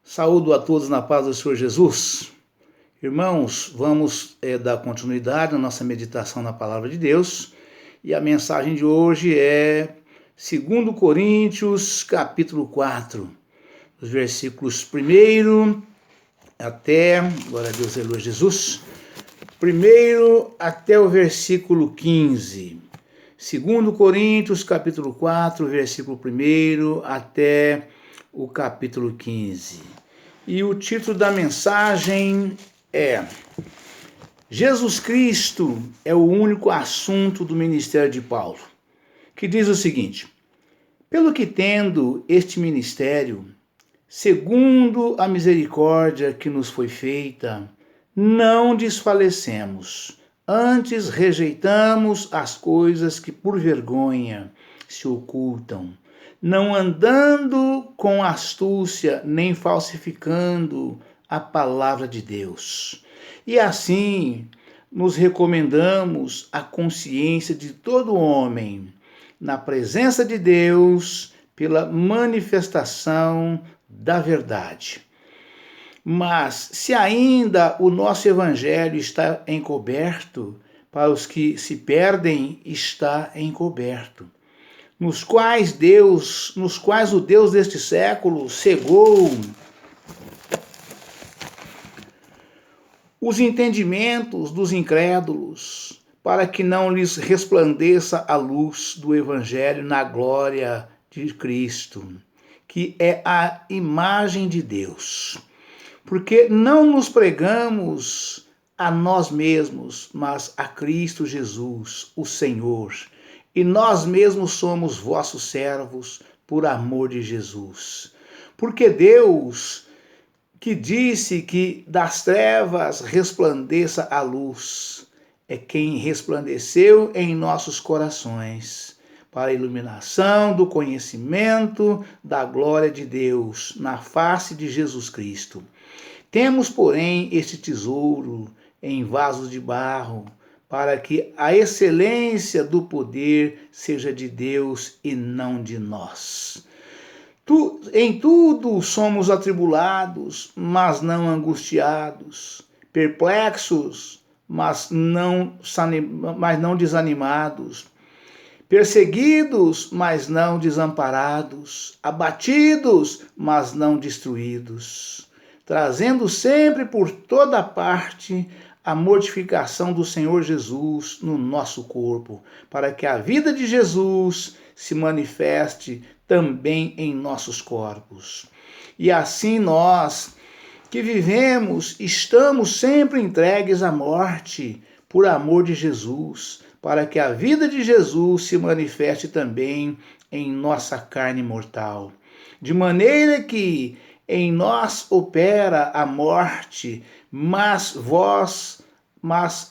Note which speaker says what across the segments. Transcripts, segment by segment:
Speaker 1: Saúdo a todos na paz do Senhor Jesus. Irmãos, vamos dar continuidade na nossa meditação na Palavra de Deus. E a mensagem de hoje é 2 Coríntios, capítulo 4, os versículos 1 até, glória a Deus, aleluia Jesus, 1 até o versículo 15. 2 Coríntios, capítulo 4, versículo 1 até o capítulo 15. E o título da mensagem é: Jesus Cristo é o único assunto do ministério de Paulo, que diz o seguinte: pelo que tendo este ministério, segundo a misericórdia que nos foi feita, não desfalecemos, antes rejeitamos as coisas que por vergonha se ocultam, não andando com astúcia nem falsificando a palavra de Deus. E assim nos recomendamos à consciência de todo homem, na presença de Deus, pela manifestação da verdade. Mas se ainda o nosso evangelho está encoberto, para os que se perdem está encoberto, nos quais o Deus deste século cegou os entendimentos dos incrédulos, para que não lhes resplandeça a luz do evangelho na glória de Cristo, que é a imagem de Deus. Porque não nos pregamos a nós mesmos, mas a Cristo Jesus, o Senhor, e nós mesmos somos vossos servos por amor de Jesus. Porque Deus, que disse que das trevas resplandeça a luz, é quem resplandeceu em nossos corações, para a iluminação do conhecimento da glória de Deus na face de Jesus Cristo. Temos, porém, este tesouro em vasos de barro, para que a excelência do poder seja de Deus e não de nós. Em tudo somos atribulados, mas não angustiados, perplexos, mas não desanimados, perseguidos, mas não desamparados, abatidos, mas não destruídos, trazendo sempre por toda parte a mortificação do Senhor Jesus no nosso corpo, para que a vida de Jesus se manifeste também em nossos corpos. E assim nós, que vivemos, estamos sempre entregues à morte por amor de Jesus, para que a vida de Jesus se manifeste também em nossa carne mortal. De maneira que em nós opera a morte, mas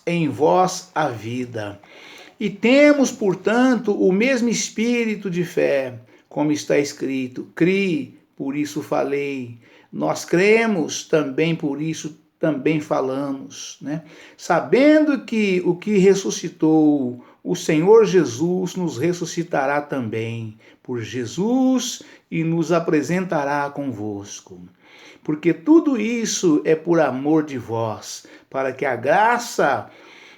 Speaker 1: em vós a vida. E temos, portanto, o mesmo espírito de fé, como está escrito: crie, por isso falei. Nós cremos também, por isso também falamos, né? Sabendo que o que ressuscitou o Senhor Jesus nos ressuscitará também por Jesus e nos apresentará convosco. Porque tudo isso é por amor de vós, para que a graça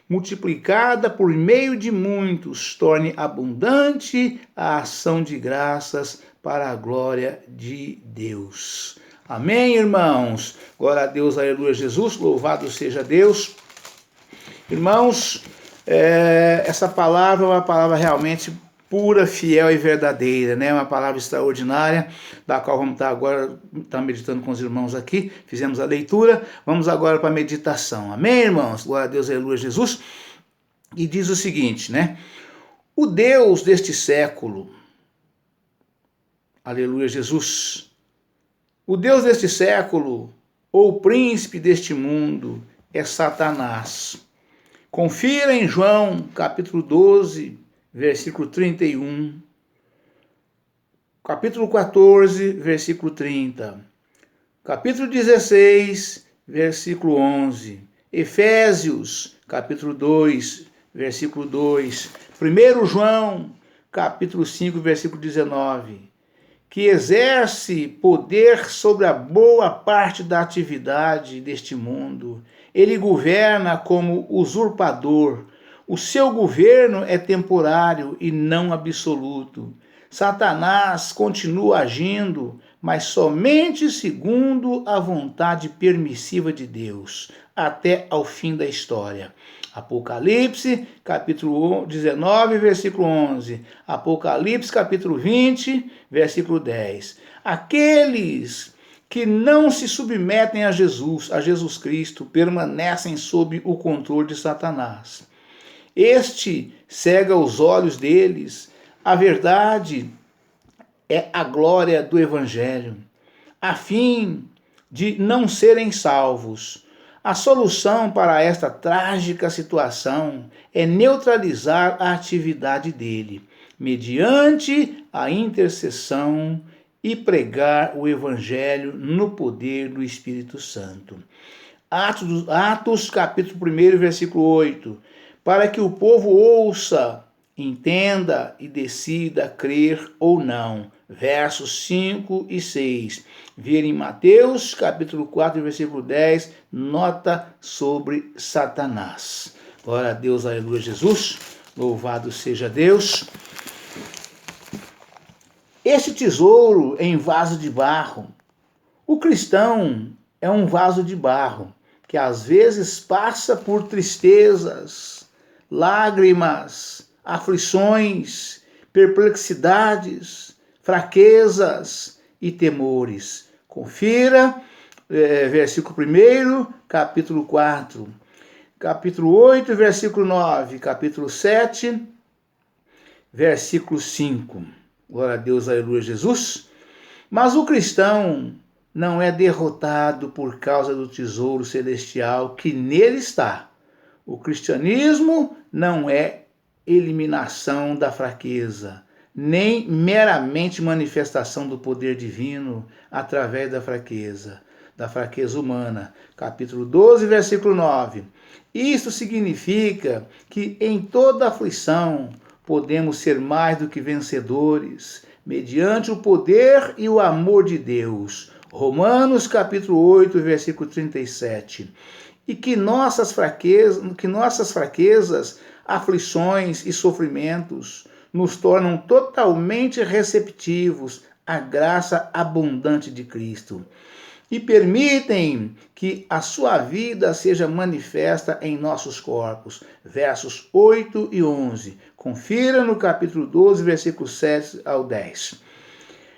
Speaker 1: multiplicada por meio de muitos torne abundante a ação de graças para a glória de Deus. Amém, irmãos? Glória a Deus, aleluia Jesus, louvado seja Deus. Irmãos, essa palavra é uma palavra realmente pura, fiel e verdadeira, né? Uma palavra extraordinária, da qual vamos estar agora meditando com os irmãos aqui. Fizemos a leitura, vamos agora para a meditação. Amém, irmãos? Glória a Deus, aleluia Jesus. E diz o seguinte, né? O Deus deste século, aleluia Jesus, o Deus deste século, ou príncipe deste mundo, é Satanás. Confira em João, capítulo 12, versículo 31. Capítulo 14, versículo 30. Capítulo 16, versículo 11. Efésios, capítulo 2, versículo 2. 1 João, capítulo 5, versículo 19. que exerce poder sobre a boa parte da atividade deste mundo. Ele governa como usurpador. O seu governo é temporário e não absoluto. Satanás continua agindo, mas somente segundo a vontade permissiva de Deus, até ao fim da história. Apocalipse, capítulo 19, versículo 11. Apocalipse, capítulo 20, versículo 10. Aqueles que não se submetem a Jesus Cristo, permanecem sob o controle de Satanás. Este cega os olhos deles. A verdade é a glória do Evangelho, a fim de não serem salvos. A solução para esta trágica situação é neutralizar a atividade dele, mediante a intercessão e pregar o Evangelho no poder do Espírito Santo. Atos capítulo 1, versículo 8. Para que o povo ouça, entenda e decida crer ou não. Versos 5 e 6. Ver em Mateus, capítulo 4, versículo 10, nota sobre Satanás. Glória a Deus, aleluia, Jesus. Louvado seja Deus. Este tesouro em vaso de barro. O cristão é um vaso de barro, que às vezes passa por tristezas, lágrimas, aflições, perplexidades, fraquezas e temores. Confira, versículo 1, capítulo 4, capítulo 8, versículo 9, capítulo 7, versículo 5. Glória a Deus, aleluia, Jesus. Mas o cristão não é derrotado por causa do tesouro celestial que nele está. O cristianismo não é eliminação da fraqueza, nem meramente manifestação do poder divino através da fraqueza humana. Capítulo 12, versículo 9. Isso significa que em toda aflição podemos ser mais do que vencedores, mediante o poder e o amor de Deus. Romanos capítulo 8, versículo 37. E que nossas fraquezas, aflições e sofrimentos nos tornam totalmente receptivos à graça abundante de Cristo e permitem que a sua vida seja manifesta em nossos corpos. Versos 8 e 11. Confira no capítulo 12, versículos 7 ao 10.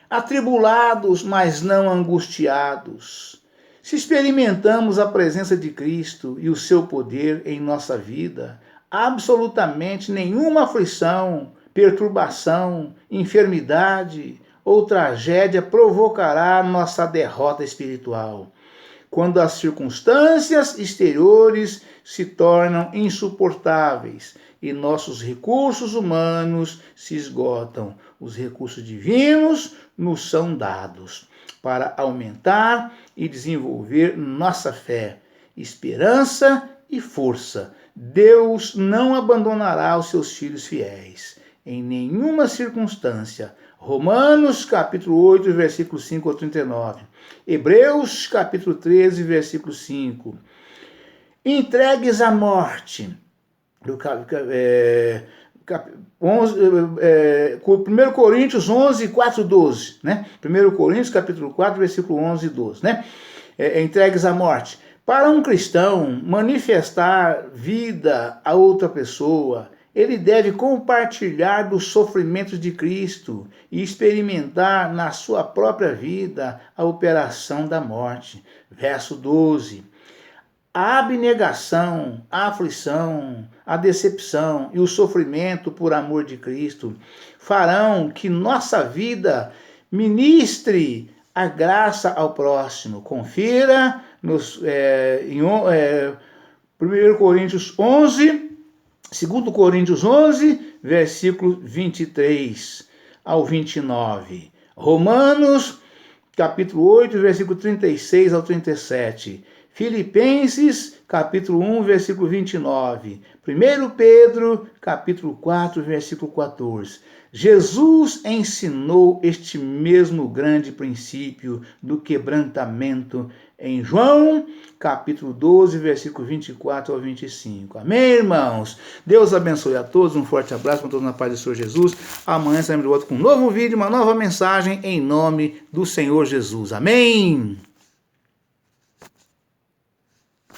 Speaker 1: Atribulados, mas não angustiados. Se experimentamos a presença de Cristo e o seu poder em nossa vida, absolutamente nenhuma aflição, perturbação, enfermidade ou tragédia provocará nossa derrota espiritual. Quando as circunstâncias exteriores se tornam insuportáveis e nossos recursos humanos se esgotam, os recursos divinos nos são dados para aumentar e desenvolver nossa fé, esperança e força. Deus não abandonará os seus filhos fiéis em nenhuma circunstância. Romanos capítulo 8, versículo 5 ao 39. Hebreus capítulo 13, versículo 5. Entregues à morte. 1 Coríntios 11, 4, 12, né? 1 Coríntios capítulo 4, versículo 11 e 12, né? Entregues à morte. Para um cristão manifestar vida a outra pessoa, ele deve compartilhar dos sofrimentos de Cristo e experimentar na sua própria vida a operação da morte. Verso 12. A abnegação, a aflição, a decepção e o sofrimento por amor de Cristo farão que nossa vida ministre a graça ao próximo. Confira em 1 Coríntios 11, 2 Coríntios 11, versículo 23 ao 29. Romanos capítulo 8, versículo 36 ao 37. Filipenses, capítulo 1, versículo 29. 1 Pedro, capítulo 4, versículo 14. Jesus ensinou este mesmo grande princípio do quebrantamento em João, capítulo 12, versículo 24 ao 25. Amém, irmãos? Deus abençoe a todos, um forte abraço para todos na paz do Senhor Jesus. Amanhã estaremos de volta com um novo vídeo, uma nova mensagem em nome do Senhor Jesus. Amém?